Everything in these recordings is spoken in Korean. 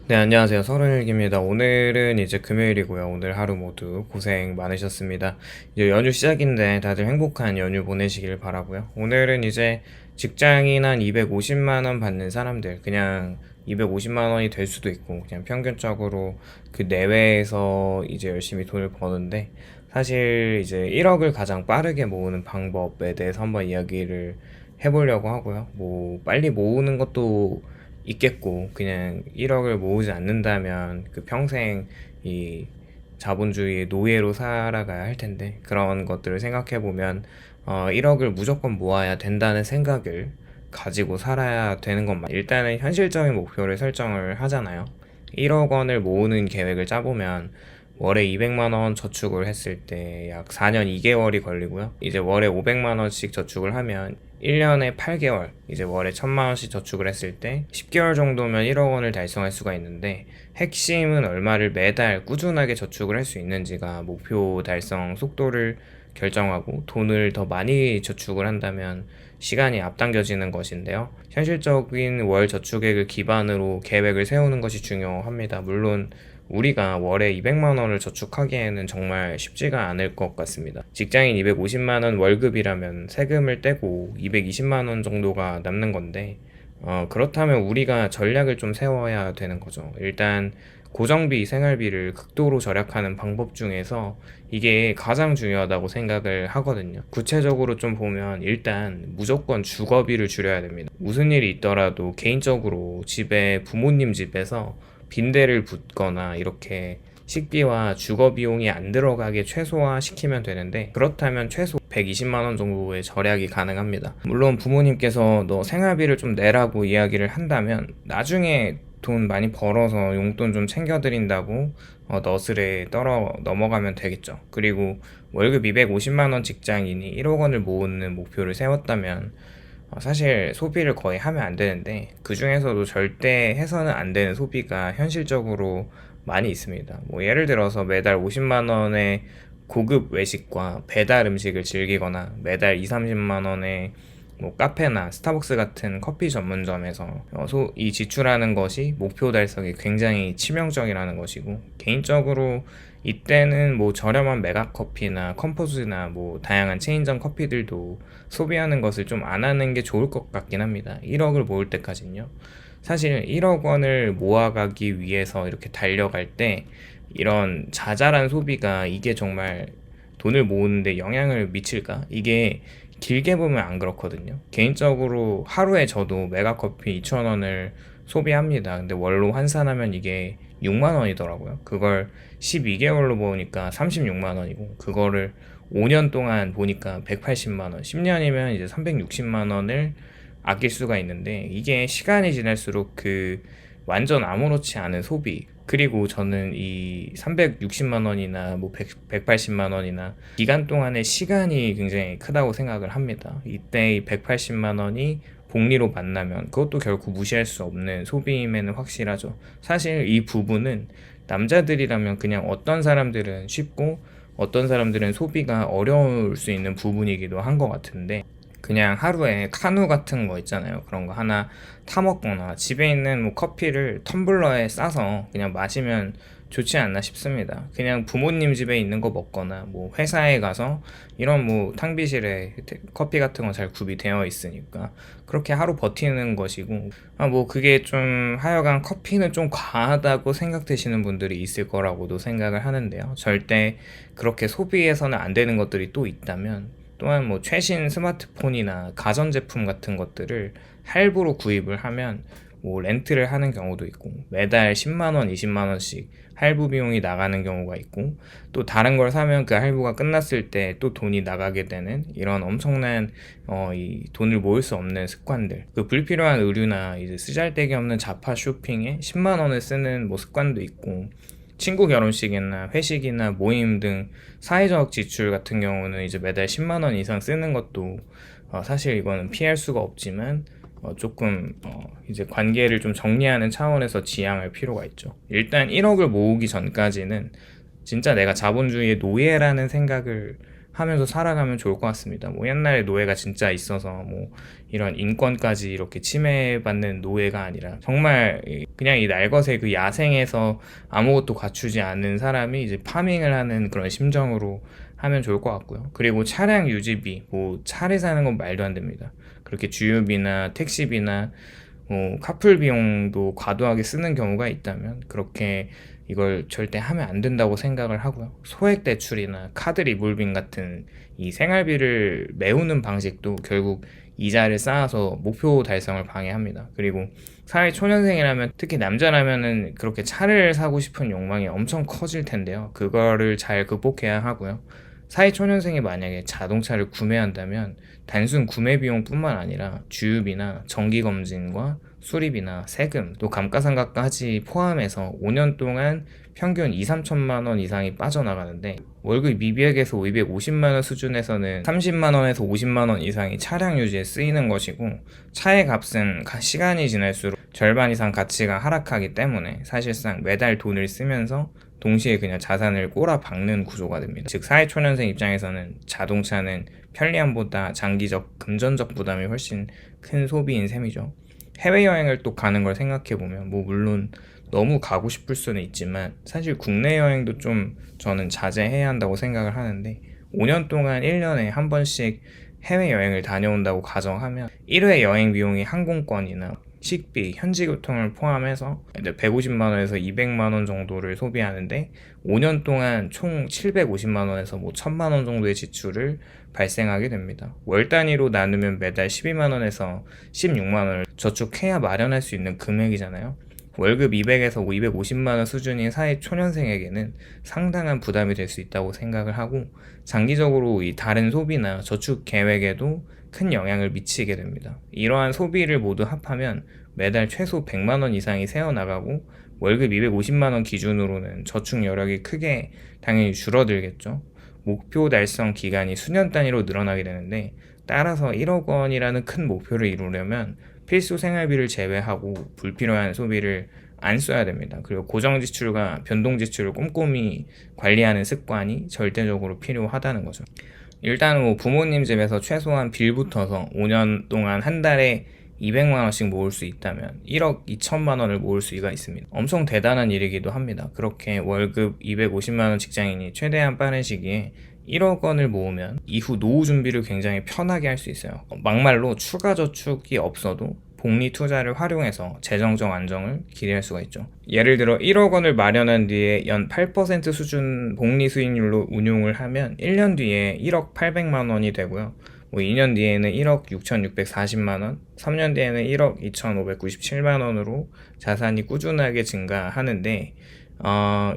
네, 안녕하세요. 서른일기입니다. 오늘은 이제 금요일이고요. 오늘 하루 모두 고생 많으셨습니다. 이제 연휴 시작인데 다들 행복한 연휴 보내시길 바라고요. 오늘은 이제 직장인 한 250만 원 받는 사람들, 그냥 250만 원이 될 수도 있고, 그냥 평균적으로 그 내외에서 이제 열심히 돈을 버는데, 사실 이제 1억을 가장 빠르게 모으는 방법에 대해서 한번 이야기를 해보려고 하고요. 뭐, 빨리 모으는 것도 있겠고 그냥 1억을 모으지 않는다면 그 평생 이 자본주의의 노예로 살아가야 할 텐데 그런 것들을 생각해 보면 1억을 무조건 모아야 된다는 생각을 가지고 살아야 되는 것만 일단은 현실적인 목표를 설정을 하잖아요. 1억 원을 모으는 계획을 짜보면 월에 200만 원 저축을 했을 때 약 4년 2개월이 걸리고요. 이제 월에 500만 원씩 저축을 하면 1년에 8개월, 이제 월에 1000만 원씩 저축을 했을 때 10개월 정도면 1억 원을 달성할 수가 있는데 핵심은 얼마를 매달 꾸준하게 저축을 할 수 있는지가 목표 달성 속도를 결정하고 돈을 더 많이 저축을 한다면 시간이 앞당겨지는 것인데요. 현실적인 월 저축액을 기반으로 계획을 세우는 것이 중요합니다. 물론 우리가 월에 200만 원을 저축하기에는 정말 쉽지가 않을 것 같습니다. 직장인 250만 원 월급이라면 세금을 떼고 220만 원 정도가 남는 건데 그렇다면 우리가 전략을 좀 세워야 되는 거죠. 일단 고정비, 생활비를 극도로 절약하는 방법 중에서 이게 가장 중요하다고 생각을 하거든요. 구체적으로 좀 보면 일단 무조건 주거비를 줄여야 됩니다. 무슨 일이 있더라도 개인적으로 집에 부모님 집에서 빈대를 붓거나 이렇게 식비와 주거 비용이 안 들어가게 최소화 시키면 되는데 그렇다면 최소 120만 원 정도의 절약이 가능합니다. 물론 부모님께서 너 생활비를 좀 내라고 이야기를 한다면 나중에 돈 많이 벌어서 용돈 좀 챙겨드린다고 너스레 떨어 넘어가면 되겠죠. 그리고 월급 250만 원 직장인이 1억 원을 모으는 목표를 세웠다면 사실 소비를 거의 하면 안 되는데 그 중에서도 절대 해서는 안 되는 소비가 현실적으로 많이 있습니다. 뭐 예를 들어서 매달 50만 원의 고급 외식과 배달 음식을 즐기거나 매달 2, 30만 원의 뭐 카페나 스타벅스 같은 커피 전문점에서 이 지출하는 것이 목표 달성에 굉장히 치명적이라는 것이고 개인적으로 이때는 뭐 저렴한 메가커피나 컴포즈나 뭐 다양한 체인점 커피들도 소비하는 것을 좀 안 하는 게 좋을 것 같긴 합니다. 1억을 모을 때까지는요. 사실 1억 원을 모아가기 위해서 이렇게 달려갈 때 이런 자잘한 소비가 이게 정말 돈을 모으는데 영향을 미칠까? 이게 길게 보면 안 그렇거든요. 개인적으로 하루에 저도 메가커피 2,000원을 소비합니다. 근데 월로 환산하면 이게 6만 원이더라고요. 그걸 12개월로 보니까 36만 원이고 그거를 5년 동안 보니까 180만 원, 10년이면 이제 360만 원을 아낄 수가 있는데 이게 시간이 지날수록 그 완전 아무렇지 않은 소비 그리고 저는 이 360만 원이나 뭐 180만 원이나 기간 동안의 시간이 굉장히 크다고 생각을 합니다. 이때 이 180만 원이 복리로 만나면 그것도 결코 무시할 수 없는 소비임에는 확실하죠. 사실 이 부분은 남자들이라면 그냥 어떤 사람들은 쉽고 어떤 사람들은 소비가 어려울 수 있는 부분이기도 한 것 같은데 그냥 하루에 카누 같은 거 있잖아요. 그런 거 하나 타 먹거나 집에 있는 뭐 커피를 텀블러에 싸서 그냥 마시면 좋지 않나 싶습니다. 그냥 부모님 집에 있는 거 먹거나 뭐 회사에 가서 이런 뭐 탕비실에 커피 같은 거 잘 구비되어 있으니까 그렇게 하루 버티는 것이고 뭐 그게 좀 하여간 커피는 좀 과하다고 생각되시는 분들이 있을 거라고도 생각을 하는데요. 절대 그렇게 소비해서는 안 되는 것들이 또 있다면 또한 뭐 최신 스마트폰이나 가전제품 같은 것들을 할부로 구입을 하면 뭐 렌트를 하는 경우도 있고 매달 10만 원, 20만 원씩 할부 비용이 나가는 경우가 있고 또 다른 걸 사면 그 할부가 끝났을 때 또 돈이 나가게 되는 이런 엄청난 이 돈을 모을 수 없는 습관들 그 불필요한 의류나 이제 쓰잘데기 없는 자파 쇼핑에 10만 원을 쓰는 뭐 습관도 있고 친구 결혼식이나 회식이나 모임 등 사회적 지출 같은 경우는 이제 매달 10만 원 이상 쓰는 것도 사실 이거는 피할 수가 없지만 조금 이제 관계를 좀 정리하는 차원에서 지양할 필요가 있죠. 일단 1억을 모으기 전까지는 진짜 내가 자본주의의 노예라는 생각을 하면서 살아가면 좋을 것 같습니다. 뭐 옛날에 노예가 진짜 있어서 뭐 이런 인권까지 이렇게 침해받는 노예가 아니라 정말 그냥 이 날것의 그 야생에서 아무것도 갖추지 않는 사람이 이제 파밍을 하는 그런 심정으로 하면 좋을 것 같고요. 그리고 차량 유지비, 뭐 차를 사는 건 말도 안 됩니다. 그렇게 주유비나 택시비나 카풀 비용도 과도하게 쓰는 경우가 있다면 그렇게 이걸 절대 하면 안 된다고 생각을 하고요. 소액 대출이나 카드 리볼빙 같은 이 생활비를 메우는 방식도 결국 이자를 쌓아서 목표 달성을 방해합니다. 그리고 사회 초년생이라면 특히 남자라면은 그렇게 차를 사고 싶은 욕망이 엄청 커질 텐데요. 그거를 잘 극복해야 하고요. 사회 초년생이 만약에 자동차를 구매한다면 단순 구매 비용뿐만 아니라 주유비나 정기검진과 수리비나 세금, 또 감가상각까지 포함해서 5년 동안 평균 2, 3천만 원 이상이 빠져나가는데 월급 200에서 250만 원 수준에서는 30만 원에서 50만 원 이상이 차량 유지에 쓰이는 것이고 차의 값은 시간이 지날수록 절반 이상 가치가 하락하기 때문에 사실상 매달 돈을 쓰면서 동시에 그냥 자산을 꼬라박는 구조가 됩니다. 즉 사회초년생 입장에서는 자동차는 편리함보다 장기적 금전적 부담이 훨씬 큰 소비인 셈이죠. 해외여행을 또 가는 걸 생각해보면 뭐 물론 너무 가고 싶을 수는 있지만 사실 국내 여행도 좀 저는 자제해야 한다고 생각을 하는데 5년 동안 1년에 한 번씩 해외여행을 다녀온다고 가정하면 1회 여행 비용이 항공권이나 식비, 현지 교통을 포함해서 150만 원에서 200만 원 정도를 소비하는데 5년 동안 총 750만 원에서 뭐 1000만 원 정도의 지출을 발생하게 됩니다. 월 단위로 나누면 매달 12만 원에서 16만 원을 저축해야 마련할 수 있는 금액이잖아요. 월급 200에서 250만 원 수준인 사회 초년생에게는 상당한 부담이 될 수 있다고 생각을 하고 장기적으로 이 다른 소비나 저축 계획에도 큰 영향을 미치게 됩니다. 이러한 소비를 모두 합하면 매달 최소 100만 원 이상이 새어나가고 월급 250만 원 기준으로는 저축 여력이 크게 당연히 줄어들겠죠. 목표 달성 기간이 수년 단위로 늘어나게 되는데 따라서 1억 원이라는 큰 목표를 이루려면 필수 생활비를 제외하고 불필요한 소비를 안 써야 됩니다. 그리고 고정 지출과 변동 지출을 꼼꼼히 관리하는 습관이 절대적으로 필요하다는 거죠. 일단 뭐 부모님 집에서 최소한 빌부터서 5년 동안 한 달에 200만 원씩 모을 수 있다면 1억 2천만 원을 모을 수가 있습니다. 엄청 대단한 일이기도 합니다. 그렇게 월급 250만 원 직장인이 최대한 빠른 시기에 1억 원을 모으면 이후 노후 준비를 굉장히 편하게 할 수 있어요. 막말로 추가 저축이 없어도 복리 투자를 활용해서 재정적 안정을 기대할 수가 있죠. 예를 들어 1억 원을 마련한 뒤에 연 8% 수준 복리 수익률로 운용을 하면 1년 뒤에 1억 800만 원이 되고요. 뭐 2년 뒤에는 1억 6,640만 원, 3년 뒤에는 1억 2,597만 원으로 자산이 꾸준하게 증가하는데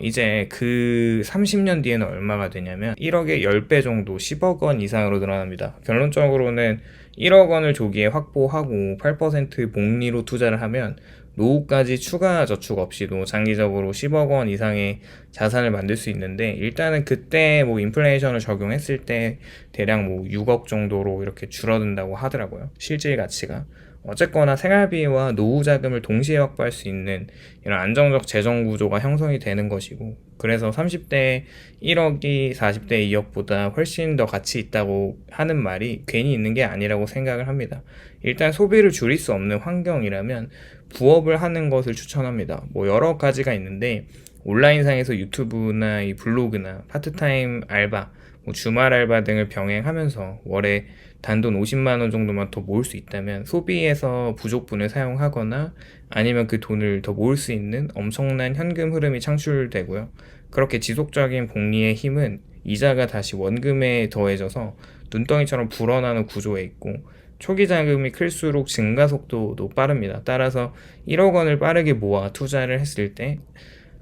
이제 그 30년 뒤에는 얼마가 되냐면 1억의 10배 정도 10억 원 이상으로 늘어납니다. 결론적으로는 1억 원을 조기에 확보하고 8% 복리로 투자를 하면 노후까지 추가 저축 없이도 장기적으로 10억 원 이상의 자산을 만들 수 있는데 일단은 그때 뭐 인플레이션을 적용했을 때 대략 뭐 6억 정도로 이렇게 줄어든다고 하더라고요. 실질 가치가. 어쨌거나 생활비와 노후 자금을 동시에 확보할 수 있는 이런 안정적 재정 구조가 형성이 되는 것이고 그래서 30대 1억이 40대 2억보다 훨씬 더 가치 있다고 하는 말이 괜히 있는 게 아니라고 생각을 합니다. 일단 소비를 줄일 수 없는 환경이라면 부업을 하는 것을 추천합니다. 뭐 여러 가지가 있는데 온라인상에서 유튜브나 이 블로그나 파트타임 알바, 뭐 주말 알바 등을 병행하면서 월에 단돈 50만 원 정도만 더 모을 수 있다면 소비에서 부족분을 사용하거나 아니면 그 돈을 더 모을 수 있는 엄청난 현금 흐름이 창출되고요. 그렇게 지속적인 복리의 힘은 이자가 다시 원금에 더해져서 눈덩이처럼 불어나는 구조에 있고 초기 자금이 클수록 증가 속도도 빠릅니다. 따라서 1억 원을 빠르게 모아 투자를 했을 때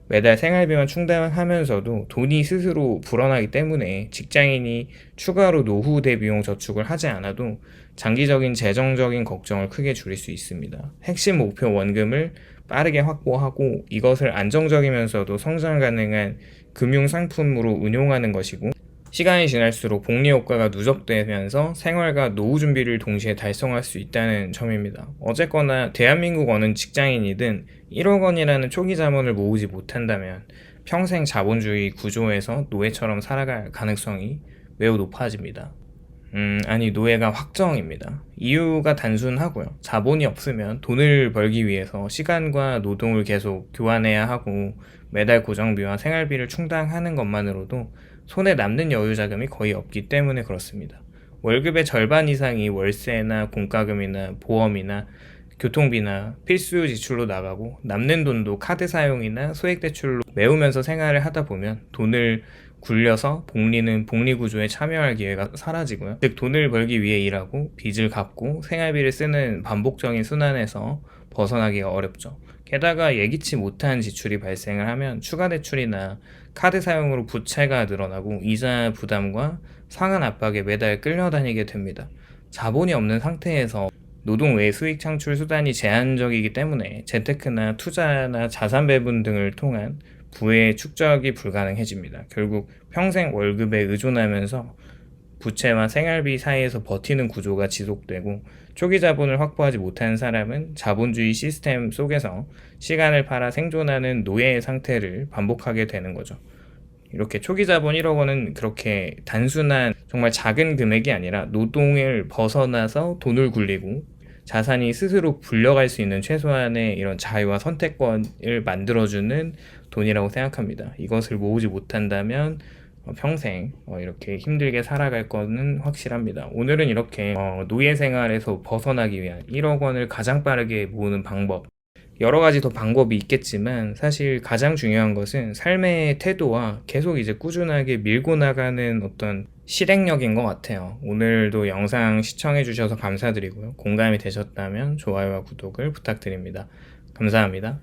매달 생활비만 충당하면서도 돈이 스스로 불어나기 때문에 직장인이 추가로 노후 대비용 저축을 하지 않아도 장기적인 재정적인 걱정을 크게 줄일 수 있습니다. 핵심 목표 원금을 빠르게 확보하고 이것을 안정적이면서도 성장 가능한 금융 상품으로 운용하는 것이고 시간이 지날수록 복리 효과가 누적되면서 생활과 노후 준비를 동시에 달성할 수 있다는 점입니다. 어쨌거나 대한민국 어느 직장인이든 1억 원이라는 초기 자본을 모으지 못한다면 평생 자본주의 구조에서 노예처럼 살아갈 가능성이 매우 높아집니다. 아니, 노예가 확정입니다. 이유가 단순하고요. 자본이 없으면 돈을 벌기 위해서 시간과 노동을 계속 교환해야 하고 매달 고정비와 생활비를 충당하는 것만으로도 손에 남는 여유 자금이 거의 없기 때문에 그렇습니다. 월급의 절반 이상이 월세나 공과금이나 보험이나 교통비나 필수 지출로 나가고 남는 돈도 카드 사용이나 소액 대출로 메우면서 생활을 하다 보면 돈을 굴려서 복리는 복리구조에 참여할 기회가 사라지고요. 즉 돈을 벌기 위해 일하고 빚을 갚고 생활비를 쓰는 반복적인 순환에서 벗어나기가 어렵죠. 게다가 예기치 못한 지출이 발생을 하면 추가 대출이나 카드 사용으로 부채가 늘어나고 이자 부담과 상한 압박에 매달 끌려다니게 됩니다. 자본이 없는 상태에서 노동 외 수익 창출 수단이 제한적이기 때문에 재테크나 투자나 자산 배분 등을 통한 부의 축적이 불가능해집니다. 결국 평생 월급에 의존하면서 부채와 생활비 사이에서 버티는 구조가 지속되고 초기 자본을 확보하지 못한 사람은 자본주의 시스템 속에서 시간을 팔아 생존하는 노예의 상태를 반복하게 되는 거죠. 이렇게 초기 자본 1억 원은 그렇게 단순한 정말 작은 금액이 아니라 노동을 벗어나서 돈을 굴리고 자산이 스스로 불려갈 수 있는 최소한의 이런 자유와 선택권을 만들어주는 돈이라고 생각합니다. 이것을 모으지 못한다면 평생 이렇게 힘들게 살아갈 거는 확실합니다. 오늘은 이렇게 노예 생활에서 벗어나기 위한 1억 원을 가장 빠르게 모으는 방법, 여러 가지 더 방법이 있겠지만 사실 가장 중요한 것은 삶의 태도와 계속 이제 꾸준하게 밀고 나가는 어떤 실행력인 것 같아요. 오늘도 영상 시청해 주셔서 감사드리고요. 공감이 되셨다면 좋아요와 구독을 부탁드립니다. 감사합니다.